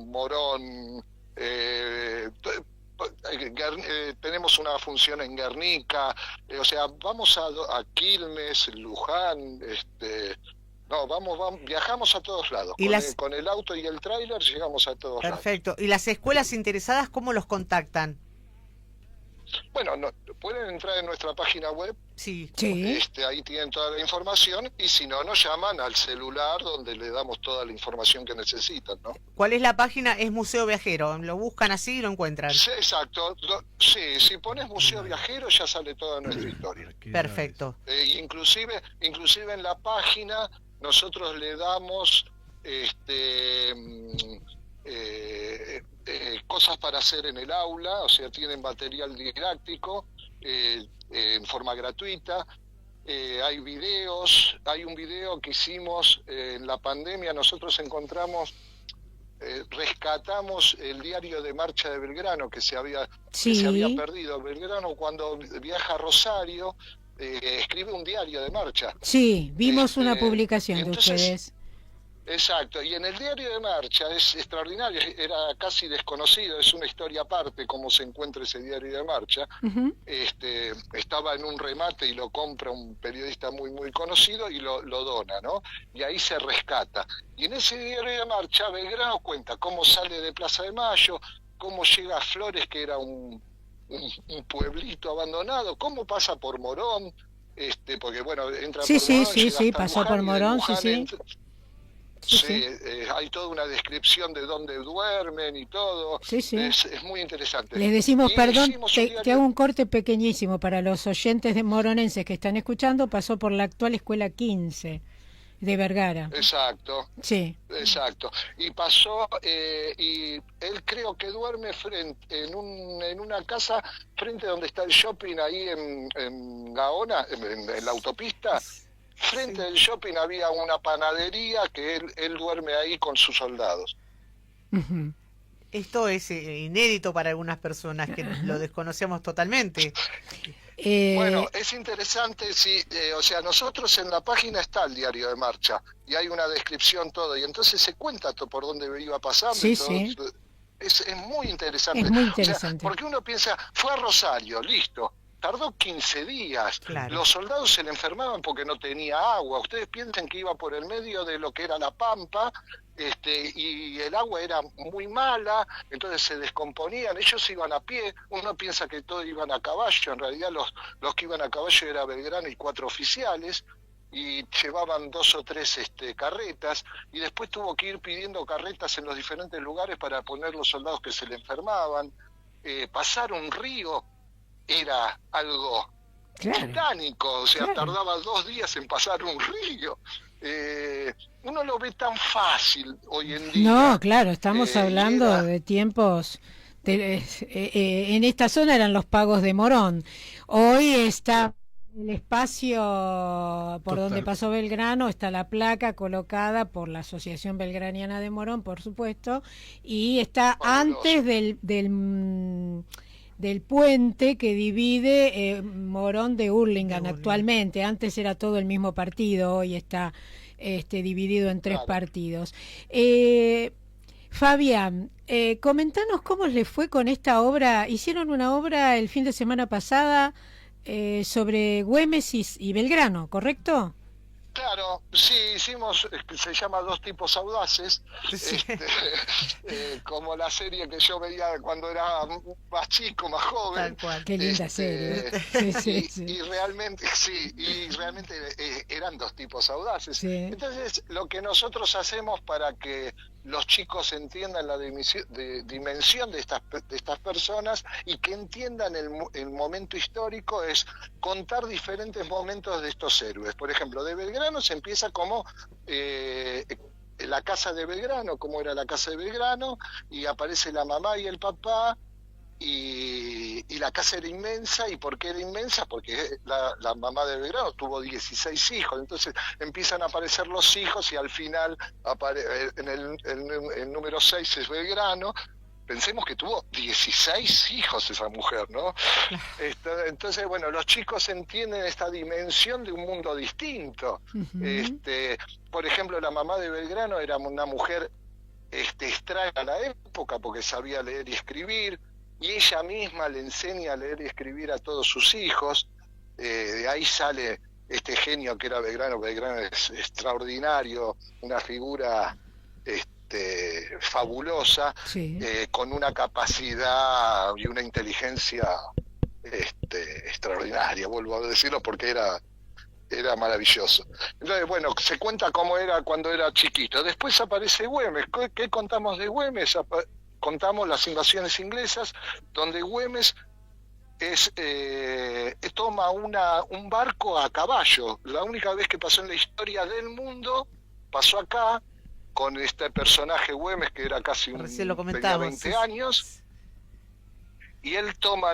Morón, tenemos una función en Guernica, o sea, vamos a Quilmes, Luján, viajamos a todos lados. Con el auto y el tráiler llegamos a todos lados. Perfecto. ¿Y las escuelas interesadas cómo los contactan? Bueno, pueden entrar en nuestra página web. Sí. Ahí tienen toda la información, y si no, nos llaman al celular donde le damos toda la información que necesitan, ¿no? ¿Cuál es la página? Es Museo Viajero. Lo buscan así y lo encuentran. Sí, exacto. Sí, si pones Museo Viajero ya sale toda nuestra historia. Perfecto. Inclusive en la página nosotros le damos cosas para hacer en el aula, o sea, tienen material didáctico en forma gratuita. Hay videos, hay un video que hicimos en la pandemia, nosotros rescatamos el diario de marcha de Belgrano que se había perdido. Belgrano, cuando viaja a Rosario, escribe un diario de marcha. Sí, vimos una publicación de ustedes. Exacto, y en el diario de marcha es extraordinario, era casi desconocido, es una historia aparte cómo se encuentra ese diario de marcha. Estaba en un remate y lo compra un periodista muy muy conocido y lo dona, ¿no? Y ahí se rescata. Y en ese diario de marcha Belgrano cuenta cómo sale de Plaza de Mayo, cómo llega a Flores, que era un pueblito abandonado, cómo pasa por Morón, porque bueno, entra por Morón, llega hasta pasó por Luján, y de Morón, Luján sí. Sí, hay toda una descripción de dónde duermen y todo. Sí. Es muy interesante. Les decimos, Y perdón, hicimos un te hago un corte pequeñísimo para los oyentes de moronenses que están escuchando. Pasó por la actual Escuela 15 de Vergara. Exacto. Sí. Exacto. Y pasó, y él creo que duerme en una casa frente a donde está el shopping ahí en Gaona, en la autopista. Frente al shopping había una panadería que él duerme ahí con sus soldados. Ujú. Esto es inédito para algunas personas que lo desconocemos totalmente. Bueno, es interesante, sí, o sea, nosotros en la página está el diario de marcha y hay una descripción todo, y entonces se cuenta todo por dónde iba pasando. Sí, y todo. sí. Es muy interesante. Es muy O interesante. sea, porque uno piensa, fue a Rosario, listo. Tardó 15 días. Claro. Los soldados se le enfermaban porque no tenía agua. Ustedes piensan que iba por el medio de lo que era la pampa, y el agua era muy mala, entonces se descomponían. Ellos iban a pie. Uno piensa que todos iban a caballo. En realidad los que iban a caballo era Belgrano y 4 oficiales, y llevaban 2 o 3 carretas, y después tuvo que ir pidiendo carretas en los diferentes lugares para poner los soldados que se le enfermaban. Pasar un río era algo titánico, o sea, tardaba 2 días en pasar un río. Uno lo ve tan fácil hoy en día. No, claro, estamos hablando de tiempos. En esta zona eran los pagos de Morón. Hoy está el espacio por donde pasó Belgrano, está la placa colocada por la Asociación Belgraniana de Morón, por supuesto, y está antes del puente que divide Morón de Hurlingham actualmente. Antes era todo el mismo partido, hoy está dividido en 3 partidos. Fabián, comentanos cómo les fue con esta obra. Hicieron una obra el fin de semana pasada sobre Güemes y Belgrano, ¿correcto? Claro, sí, hicimos, se llama Dos tipos audaces, como la serie que yo veía cuando era más chico, más joven. Tal cual. Qué linda serie. Y realmente, eran 2 tipos audaces. Sí. Entonces, lo que nosotros hacemos para que los chicos entiendan la dimensión de estas personas y que entiendan el momento histórico es contar diferentes momentos de estos héroes. Por ejemplo, de Belgrano se empieza como la casa de Belgrano, cómo era la casa de Belgrano, y aparece la mamá y el papá, y la casa era inmensa. ¿Y por qué era inmensa? Porque la mamá de Belgrano tuvo 16 hijos, entonces empiezan a aparecer los hijos y al final en el número 6 es Belgrano. Pensemos que tuvo 16 hijos esa mujer, ¿no? Entonces, bueno, los chicos entienden esta dimensión de un mundo distinto. Por ejemplo, la mamá de Belgrano era una mujer extraña a la época porque sabía leer y escribir, y ella misma le enseña a leer y escribir a todos sus hijos. De ahí sale este genio que era Belgrano. Belgrano es extraordinario, una figura fabulosa, con una capacidad y una inteligencia extraordinaria, vuelvo a decirlo porque era maravilloso. Entonces, bueno, se cuenta cómo era cuando era chiquito. Después aparece Güemes. ¿Qué contamos de Güemes? Contamos las invasiones inglesas, donde Güemes toma un barco a caballo. La única vez que pasó en la historia del mundo, pasó acá, con este personaje Güemes, que era casi tenía 20 años, y él toma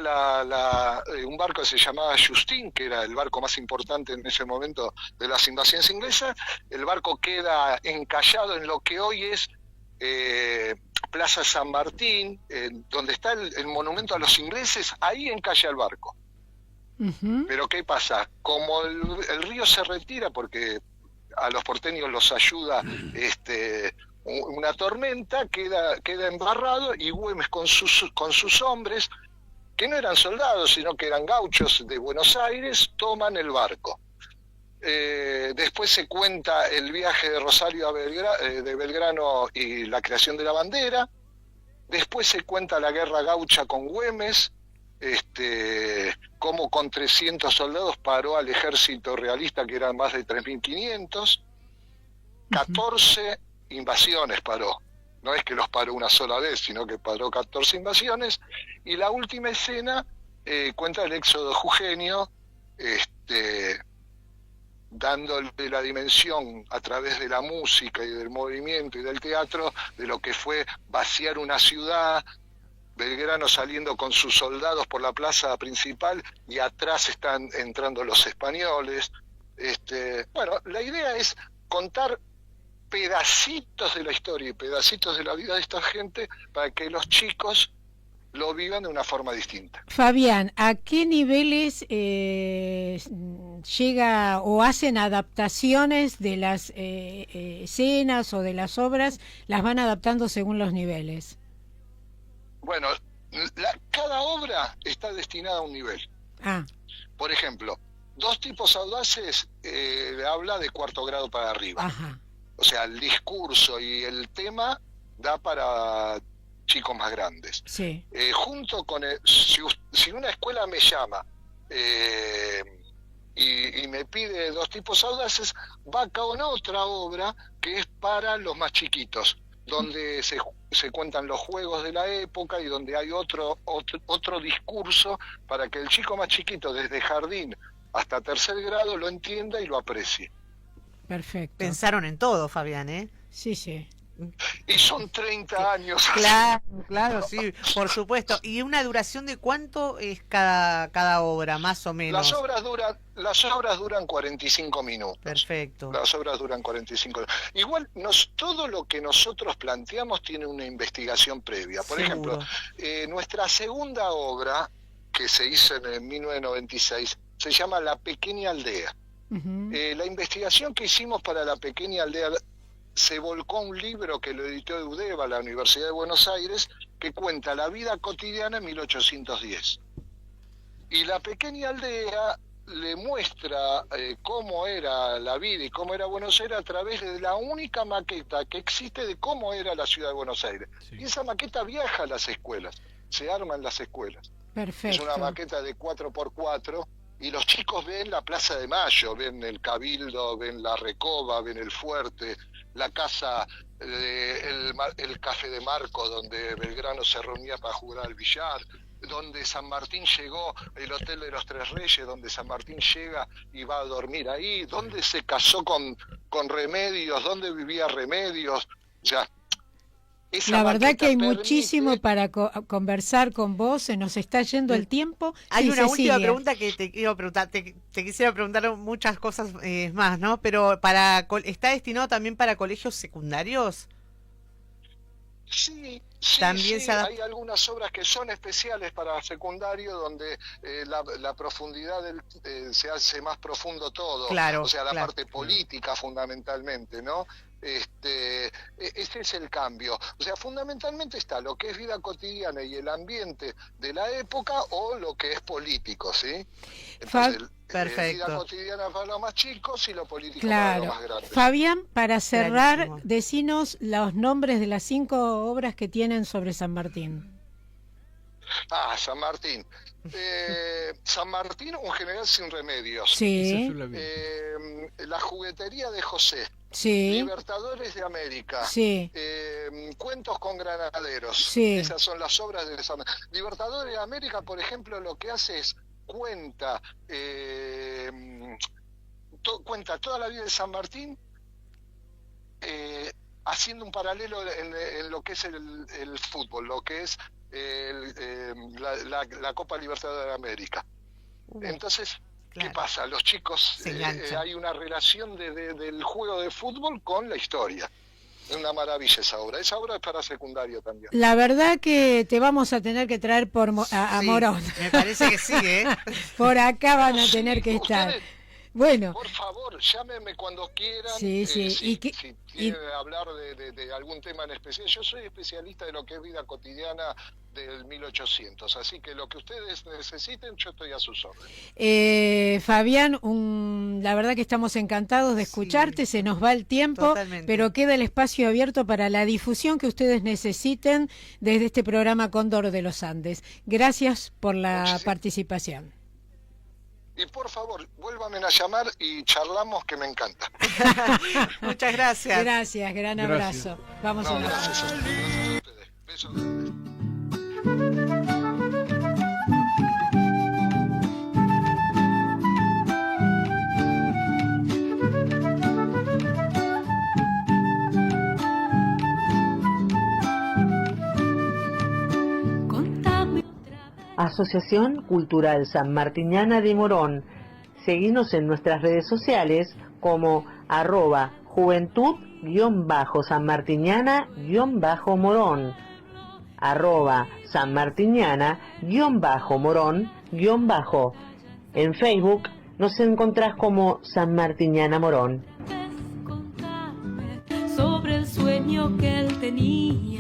un barco que se llamaba Justin, que era el barco más importante en ese momento de las invasiones inglesas. El barco queda encallado en lo que hoy es Plaza San Martín, donde está el monumento a los ingleses. Ahí encalla el barco. Pero ¿qué pasa? Como el río se retira, porque a los porteños los ayuda una tormenta, queda embarrado, y Güemes con sus hombres, que no eran soldados, sino que eran gauchos de Buenos Aires, toman el barco. Después se cuenta el viaje de Rosario de Belgrano y la creación de la bandera. Después se cuenta la guerra gaucha con Güemes, cómo con 300 soldados paró al ejército realista, que eran más de 3.500. 14 invasiones paró. No es que los paró una sola vez, sino que paró 14 invasiones. Y la última escena cuenta el éxodo jujeño, dándole la dimensión a través de la música y del movimiento y del teatro de lo que fue vaciar una ciudad, Belgrano saliendo con sus soldados por la plaza principal y atrás están entrando los españoles. Bueno, la idea es contar pedacitos de la historia y pedacitos de la vida de esta gente para que los chicos lo vivan de una forma distinta. Fabián, ¿a qué niveles llega o hacen adaptaciones de las escenas o de las obras? ¿Las van adaptando según los niveles? Bueno, cada obra está destinada a un nivel. Por ejemplo, Dos tipos audaces habla de 4º grado para arriba. Ajá. O sea, el discurso y el tema da para chicos más grandes. Sí. Junto con si una escuela me llama y me pide Dos tipos audaces, va con otra obra que es para los más chiquitos, donde se cuentan los juegos de la época y donde hay otro discurso para que el chico más chiquito, desde jardín hasta 3er grado, lo entienda y lo aprecie. Perfecto. Pensaron en todo, Fabián, ¿eh? Sí, sí. Y son 30 años. Claro, claro, sí, por supuesto. ¿Y una duración de cuánto es cada obra, más o menos? Las obras duran 45 minutos. Perfecto. Las obras duran 45 minutos. Igual, todo lo que nosotros planteamos tiene una investigación previa. Por ejemplo, nuestra segunda obra, que se hizo en 1996, se llama La Pequeña Aldea. Uh-huh. La investigación que hicimos para La Pequeña Aldea se volcó a un libro que lo editó Eudeva, la Universidad de Buenos Aires, que cuenta la vida cotidiana en 1810. Y La Pequeña Aldea le muestra cómo era la vida y cómo era Buenos Aires a través de la única maqueta que existe de cómo era la ciudad de Buenos Aires. Sí. Y esa maqueta viaja a las escuelas, se arma en las escuelas. Perfecto. Es una maqueta de 4x4 y los chicos ven la Plaza de Mayo, ven el Cabildo, ven la Recoba, ven el Fuerte, la casa, el Café de Marco, donde Belgrano se reunía para jugar al billar, donde San Martín llegó, el Hotel de los Tres Reyes, donde San Martín llega y va a dormir ahí, donde se casó con Remedios, donde vivía Remedios. O sea, la verdad que hay muchísimo para conversar con vos, se nos está yendo el tiempo. Hay una última pregunta que te quiero preguntar, te quisiera preguntar muchas cosas más, ¿no? Pero ¿está destinado también para colegios secundarios? Sí, también sí, hay algunas obras que son especiales para secundario donde la profundidad se hace más profundo todo, claro, o sea, la parte política fundamentalmente, ¿no? Este es el cambio, o sea, fundamentalmente está lo que es vida cotidiana y el ambiente de la época o lo que es político, ¿sí? Entonces, perfecto. Vida cotidiana para los más chicos y lo político claro. para los más grandes. Fabián, para cerrar, decinos los nombres de las 5 obras que tienen sobre San Martín. San Martín. San Martín, un general sin remedios. Sí. La juguetería de José. Sí. Libertadores de América. Sí. Cuentos con granaderos. Sí. Esas son las obras de San Martín. Libertadores de América, por ejemplo, lo que hace es cuenta toda la vida de San Martín, haciendo un paralelo en lo que es el fútbol, lo que es la Copa Libertadores de América. Entonces, ¿qué pasa? Los chicos, hay una relación del juego de fútbol con la historia. Es una maravilla esa obra. Esa obra es para secundario también. La verdad que te vamos a tener que traer a Morón. Me parece que sí, ¿eh? Por acá van a tener que estar. Bueno. Por favor, llámenme cuando quieran. Sí. Si quieren hablar de algún tema en especial. Yo soy especialista de lo que es vida cotidiana del 1800, así que lo que ustedes necesiten, yo estoy a sus órdenes. Fabián, la verdad que estamos encantados de escucharte, se nos va el tiempo, totalmente. Pero queda el espacio abierto para la difusión que ustedes necesiten desde este programa Cóndor de los Andes. Gracias por la participación. y por favor, vuélvanme a llamar y charlamos, que me encanta. Muchas gracias. Gracias, gran abrazo. Vamos a una gracias a ustedes. Besos grandes. Asociación Cultural Sanmartiniana de Morón. Seguinos en nuestras redes sociales como @juventud-sanmartiniana-morón, @sanmartiniana-morón-. En Facebook nos encontrás como Sanmartiniana Morón. Sobre el sueño que él tenía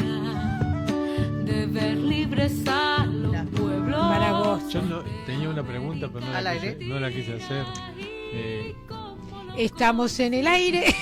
de ver libres a los pueblos. Para vos. Yo tenía una pregunta, pero no la quise hacer. Estamos en el aire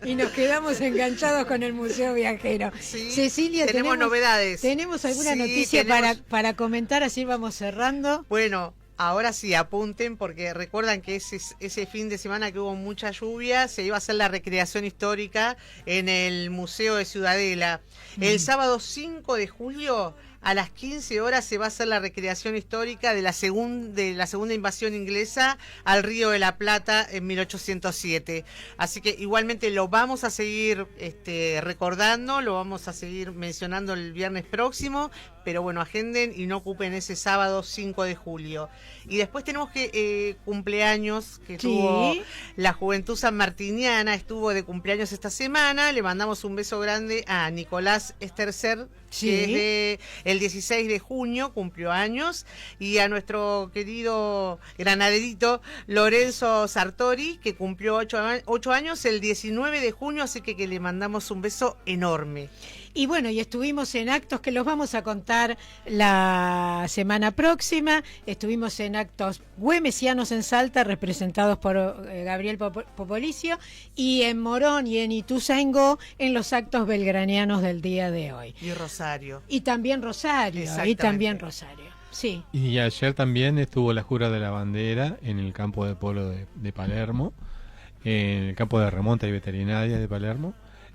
y nos quedamos enganchados con el Museo Viajero. Sí, Cecilia, tenemos novedades. ¿Tenemos alguna Sí, noticia tenemos. para comentar? Así vamos cerrando. Bueno, ahora sí, apunten, porque recuerdan que ese fin de semana que hubo mucha lluvia, se iba a hacer la recreación histórica en el Museo de Ciudadela. El sábado 5 de julio, a las 15 horas, se va a hacer la recreación histórica de la segunda invasión inglesa al Río de la Plata en 1807. Así que igualmente lo vamos a seguir recordando, lo vamos a seguir mencionando el viernes próximo, pero bueno, agenden y no ocupen ese sábado 5 de julio. Y después tenemos que cumpleaños, que tuvo la Juventud Sanmartiniana, estuvo de cumpleaños esta semana. Le mandamos un beso grande a Nicolás Estercer, que es de el 16 de junio, cumplió años, y a nuestro querido granaderito Lorenzo Sartori, que cumplió 8 años el 19 de junio, así que le mandamos un beso enorme. Y bueno, y estuvimos en actos que los vamos a contar la semana próxima. Estuvimos en actos güemesianos en Salta, representados por Gabriel Popolicio, y en Morón y en Ituzaingó, en los actos belgranianos del día de hoy. Y Rosario. Y también Rosario. Sí. Y ayer también estuvo la jura de la bandera en el campo de polo de Palermo, en el campo de remonta y veterinaria de Palermo,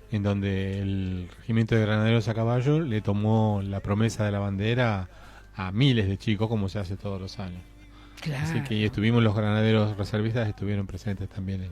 en donde el regimiento de granaderos a caballo le tomó la promesa de la bandera a miles de chicos, como se hace todos los años. Claro. Así que estuvimos, los granaderos reservistas estuvieron presentes también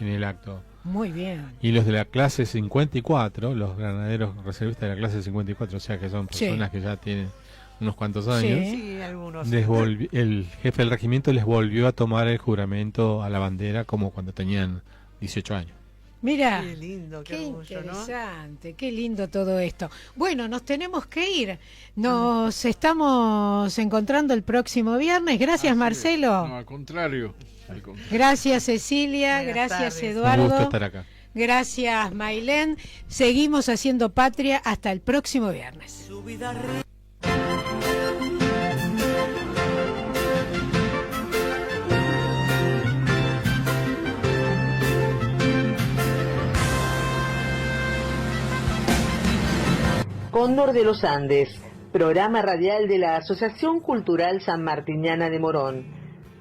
en el acto. Muy bien. Y los de la clase 54, los granaderos reservistas de la clase 54, o sea que son personas que ya tienen unos cuantos años, Sí, algunos. el jefe del regimiento les volvió a tomar el juramento a la bandera como cuando tenían 18 años. Mira, Qué lindo, qué orgullo, interesante, qué lindo todo esto. Bueno, nos tenemos que ir. Nos estamos encontrando el próximo viernes. Gracias, Marcelo. No, al contrario. Gracias, Cecilia. Buenas Gracias, tardes. Eduardo. Un gusto estar acá. Gracias, Mailén. Seguimos haciendo patria hasta el próximo viernes. Cóndor de los Andes, programa radial de la Asociación Cultural Sanmartiniana de Morón.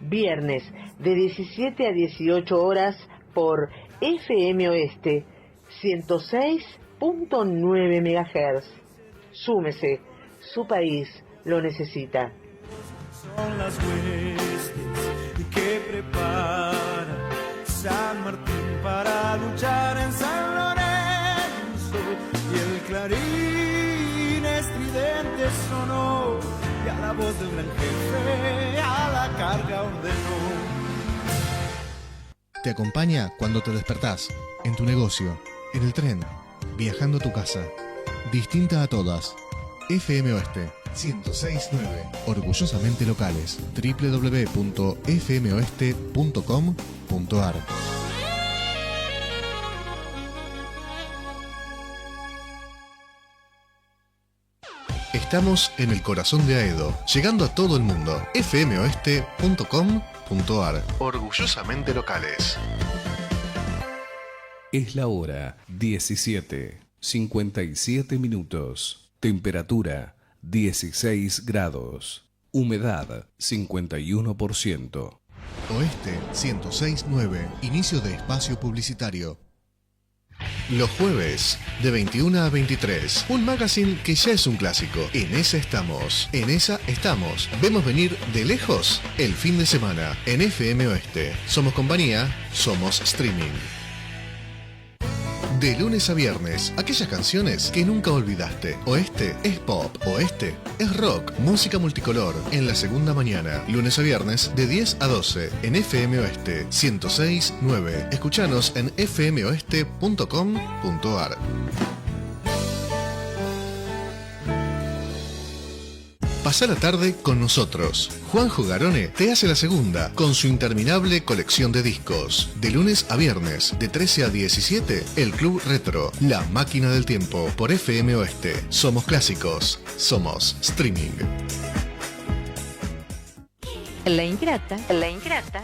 Viernes de 17 a 18 horas por FM Oeste 106.9 MHz. Súmese, su país lo necesita. Son las huestes que prepara San Martín para luchar en San Lorenzo, y el clarín estridente sonó, y a la voz del gran jefe a la carga ordenó. Te acompaña cuando te despertás, en tu negocio, en el tren, viajando a tu casa. Distinta a todas. FM Oeste 106.9. Orgullosamente locales. www.fmoeste.com.ar. Estamos en el corazón de Aedo, llegando a todo el mundo. fmoeste.com.ar. Orgullosamente locales. Es la hora 17:57 minutos. Temperatura 16 grados. Humedad 51%. Oeste 106.9. Inicio de espacio publicitario. Los jueves, de 21 a 23. Un magazine que ya es un clásico. En esa estamos. En esa estamos. Vemos venir de lejos el fin de semana. En FM Oeste. Somos compañía, somos streaming. De lunes a viernes, aquellas canciones que nunca olvidaste. Oeste es pop, oeste es rock, música multicolor. En la segunda mañana, lunes a viernes, de 10 a 12, en FM Oeste 106.9. Escuchanos en fmoeste.com.ar. Pasá la tarde con nosotros. Juanjo Garone te hace la segunda con su interminable colección de discos. De lunes a viernes, de 13 a 17, el Club Retro, la máquina del tiempo, por FM Oeste. Somos clásicos, somos streaming. La Ingrata,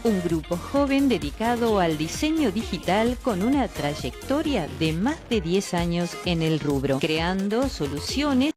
un grupo joven dedicado al diseño digital con una trayectoria de más de 10 años en el rubro, creando soluciones